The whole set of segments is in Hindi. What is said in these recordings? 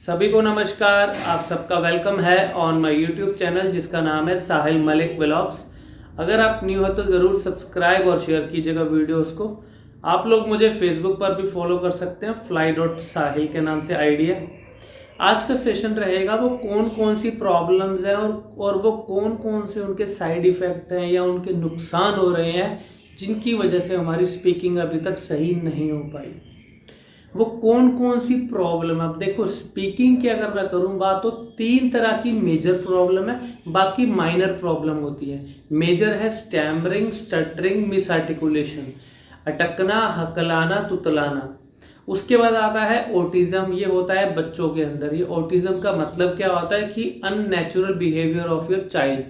सभी को नमस्कार। आप सबका वेलकम है ऑन माय यूट्यूब चैनल जिसका नाम है साहिल मलिक व्लॉग्स। अगर आप न्यू हो तो ज़रूर सब्सक्राइब और शेयर कीजिएगा वीडियोस को। आप लोग मुझे फेसबुक पर भी फॉलो कर सकते हैं, fly.sahil के नाम से आईडी है। आज का सेशन रहेगा वो कौन कौन सी प्रॉब्लम्स हैं और वो कौन कौन से उनके साइड इफ़ेक्ट हैं या उनके नुकसान हो रहे हैं जिनकी वजह से हमारी स्पीकिंग अभी तक सही नहीं हो पाई। वो कौन कौन सी प्रॉब्लम है। अब देखो, स्पीकिंग की अगर मैं करूँ बात तो 3 तरह की मेजर प्रॉब्लम है, बाकी माइनर प्रॉब्लम होती है। मेजर है स्टैमरिंग, स्टटरिंग, मिस आर्टिकुलेशन, अटकना, हकलाना, तुतलाना। उसके बाद आता है ऑटिज्म। ये होता है बच्चों के अंदर। ये ऑटिज्म का मतलब क्या होता है कि unnatural behaviour of your child,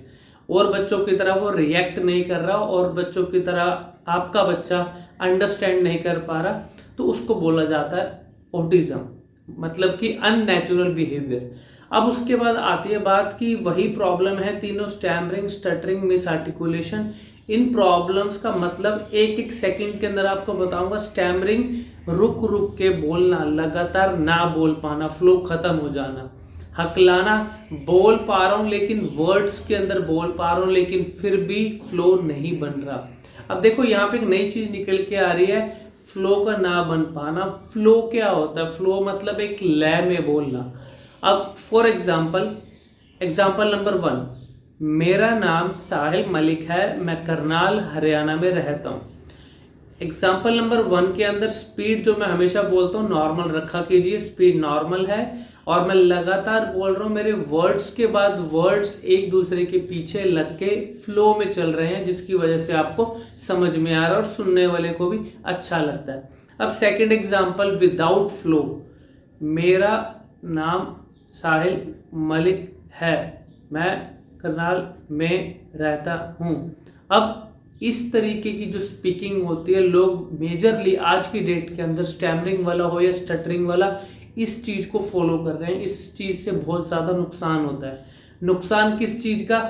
और बच्चों की तरह वो रिएक्ट नहीं कर रहा और बच्चों की तरह आपका बच्चा अंडरस्टैंड नहीं कर पा रहा, तो उसको बोला जाता है ऑटिज्म, मतलब कि अननेचुरल बिहेवियर। अब उसके बाद आती है बात कि वही प्रॉब्लम है तीनों, स्टैमरिंग, स्टटरिंग, मिस आर्टिकुलेशन। इन प्रॉब्लम्स का मतलब एक एक सेकंड के अंदर आपको बताऊंगा। स्टैमरिंग, रुक रुक के बोलना, लगातार ना बोल पाना, फ्लो खत्म हो जाना। हकलाना, बोल पा रहा हूं लेकिन वर्ड्स के अंदर बोल पा रहा हूं लेकिन फिर भी फ्लो नहीं बन रहा। अब देखो, यहाँ पे एक नई चीज निकल के आ रही है, फ्लो का ना बन पाना। फ्लो क्या होता है? फ्लो मतलब एक लय में बोलना। अब फॉर एग्जाम्पल नंबर 1, मेरा नाम साहिल मलिक है, मैं करनाल हरियाणा में रहता हूँ। एग्जाम्पल नंबर 1 के अंदर स्पीड जो मैं हमेशा बोलता हूँ नॉर्मल रखा कीजिए, स्पीड नॉर्मल है और मैं लगातार बोल रहा हूँ। मेरे वर्ड्स के बाद वर्ड्स एक दूसरे के पीछे लग के फ्लो में चल रहे हैं, जिसकी वजह से आपको समझ में आ रहा है और सुनने वाले को भी अच्छा लगता है। अब सेकंड एग्जाम्पल, विदाउट फ्लो, मेरा नाम साहिल मलिक है, मैं करनाल में रहता हूँ। अब इस तरीके की जो स्पीकिंग होती है, लोग मेजरली आज की डेट के अंदर स्टैमरिंग वाला हो या स्टटरिंग वाला, इस चीज को फॉलो कर रहे हैं। इस चीज से बहुत ज्यादा नुकसान होता है। नुकसान किस चीज का?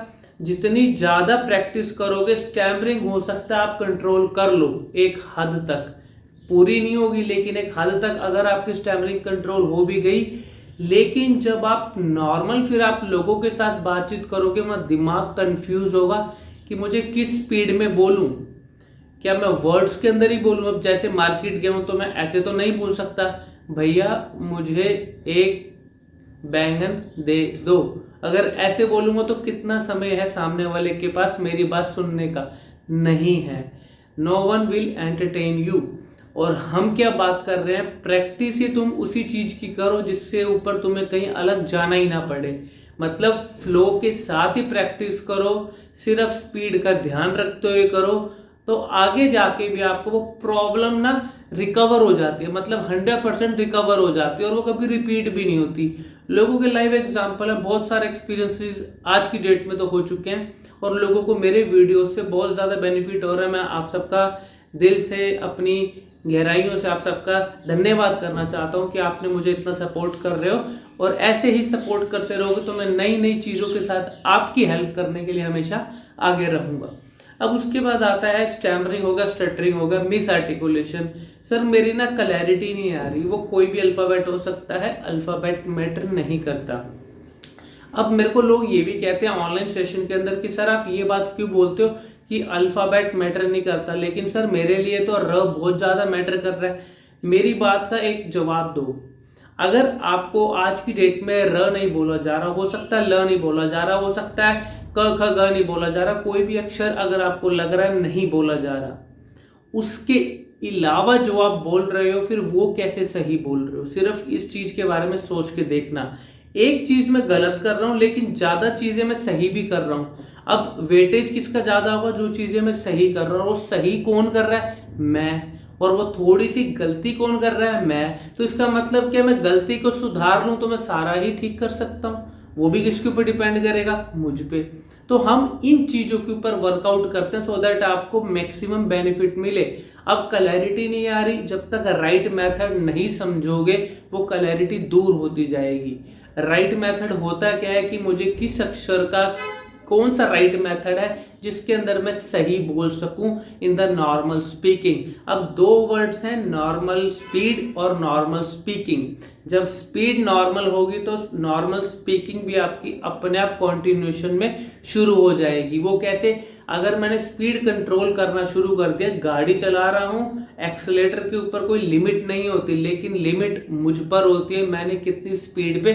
जितनी ज्यादा प्रैक्टिस करोगे, स्टैमरिंग हो सकता है आप कंट्रोल कर लो एक हद तक, पूरी नहीं होगी लेकिन एक हद तक अगर आपकी स्टैमरिंग कंट्रोल हो भी गई, लेकिन जब आप नॉर्मल फिर आप लोगों के साथ बातचीत करोगे, वहां दिमाग कंफ्यूज होगा कि मुझे किस स्पीड में बोलूं, क्या मैं वर्ड्स के अंदर ही बोलूं। अब जैसे मार्केट गया हूं तो मैं ऐसे तो नहीं बोल सकता, भैया मुझे एक बैंगन दे दो। अगर ऐसे बोलूंगा तो कितना समय है सामने वाले के पास मेरी बात सुनने का? नहीं है। No one will entertain you. और हम क्या बात कर रहे हैं, प्रैक्टिस ही तुम उसी चीज की करो जिससे ऊपर तुम्हें कहीं अलग जाना ही ना पड़े। मतलब फ्लो के साथ ही प्रैक्टिस करो, सिर्फ स्पीड का ध्यान रखते हुए करो, तो आगे जाके भी आपको वो प्रॉब्लम ना रिकवर हो जाती है, मतलब 100% रिकवर हो जाती है और वो कभी रिपीट भी नहीं होती। लोगों के लाइव एग्जांपल है, बहुत सारे एक्सपीरियंसेस आज की डेट में तो हो चुके हैं और लोगों को मेरे वीडियो से बहुत ज़्यादा बेनिफिट हो रहा है। मैं आप सबका दिल से, अपनी गहराइयों से आप सबका धन्यवाद करना चाहता हूँ कि आपने मुझे इतना सपोर्ट कर रहे हो, और ऐसे ही सपोर्ट करते रहोगे तो मैं नई नई चीज़ों के साथ आपकी हेल्प करने के लिए हमेशा आगे रहूँगा। अब उसके बाद आता है स्टैमरिंग होगा, स्टटरिंग होगा, मिस आर्टिकुलेशन। सर मेरी ना क्लैरिटी नहीं आ रही। वो कोई भी अल्फ़ाबेट हो सकता है, अल्फ़ाबेट मैटर नहीं करता। अब मेरे को लोग ये भी कहते हैं ऑनलाइन सेशन के अंदर कि सर आप ये बात क्यों बोलते हो कि अल्फ़ाबेट मैटर नहीं करता, लेकिन सर मेरे लिए तो र बहुत ज़्यादा मैटर कर रहा है। मेरी बात का एक जवाब दो। अगर आपको आज की डेट में र नहीं बोला जा रहा, हो सकता है ल नहीं बोला जा रहा, हो सकता है क ख ग नहीं बोला जा रहा, कोई भी अक्षर अगर आपको लग रहा है नहीं बोला जा रहा, उसके अलावा जो आप बोल रहे हो फिर वो कैसे सही बोल रहे हो, सिर्फ इस चीज के बारे में सोच के देखना। एक चीज मैं गलत कर रहा हूं लेकिन ज्यादा चीजें मैं सही भी कर रहा हूं। अब वेटेज किसका ज्यादा होगा? जो चीजें मैं सही कर रहा हूं। वो सही कौन कर रहा है? मैं। और वो थोड़ी सी गलती कौन कर रहा है? मैं। तो इसका मतलब क्या, मैं गलती को सुधार लूं तो मैं सारा ही ठीक कर सकता हूं। वो भी किसके ऊपर डिपेंड करेगा? मुझ पे। तो हम इन चीजों के ऊपर वर्कआउट करते हैं सो दैट आपको मैक्सिमम बेनिफिट मिले। अब क्लैरिटी नहीं आ रही, जब तक राइट मेथड नहीं समझोगे वो क्लैरिटी दूर होती जाएगी। राइट मेथड होता क्या है कि मुझे किस अक्षर का कौन सा राइट मेथड है जिसके अंदर मैं सही बोल सकूं इन द नॉर्मल स्पीकिंग। अब दो वर्ड्स हैं, नॉर्मल स्पीड और नॉर्मल स्पीकिंग। जब स्पीड नॉर्मल होगी तो नॉर्मल स्पीकिंग भी आपकी अपने आप कॉन्टिन्यूशन में शुरू हो जाएगी। वो कैसे? अगर मैंने स्पीड कंट्रोल करना शुरू कर दिया, गाड़ी चला रहा हूं, एक्सीलेटर के ऊपर कोई लिमिट नहीं होती, लेकिन लिमिट मुझ पर होती है, मैंने कितनी स्पीड पे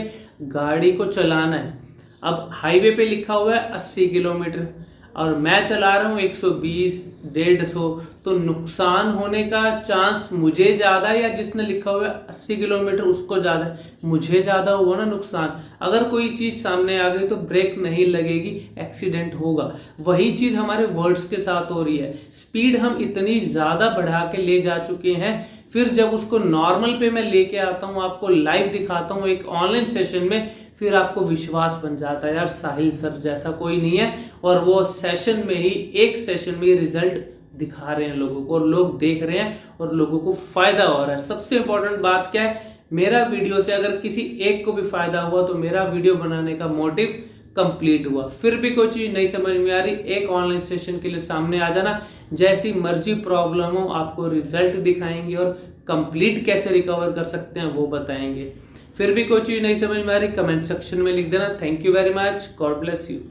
गाड़ी को चलाना है। अब हाईवे पे लिखा हुआ है 80 किलोमीटर और मैं चला रहा हूँ 120, 150, तो नुकसान होने का चांस मुझे ज़्यादा है या जिसने लिखा हुआ है 80 किलोमीटर उसको ज़्यादा है? मुझे ज़्यादा हुआ ना नुकसान। अगर कोई चीज़ सामने आ गई तो ब्रेक नहीं लगेगी, एक्सीडेंट होगा। वही चीज़ हमारे वर्ड्स के साथ हो रही है। स्पीड हम इतनी ज़्यादा बढ़ा के ले जा चुके हैं, फिर जब उसको नॉर्मल पे मैं लेके आता हूँ, आपको लाइव दिखाता हूँ एक ऑनलाइन सेशन में, फिर आपको विश्वास बन जाता है यार साहिल सर जैसा कोई नहीं है। और वो सेशन में ही, एक सेशन में ही रिजल्ट दिखा रहे हैं लोगों को और लोग देख रहे हैं और लोगों को फायदा हो रहा है। सबसे इंपॉर्टेंट बात क्या है, मेरा वीडियो से अगर किसी एक को भी फायदा हुआ तो मेरा वीडियो बनाने का मोटिव कंप्लीट हुआ। फिर भी कोई चीज नहीं समझ में आ रही, एक ऑनलाइन सेशन के लिए सामने आ जाना, जैसी मर्जी प्रॉब्लम हो आपको रिजल्ट दिखाएंगे और कंप्लीट कैसे रिकवर कर सकते हैं वो बताएंगे। फिर भी कोई चीज नहीं समझ में आ रही, कमेंट सेक्शन में लिख देना। Thank you very much, God bless you.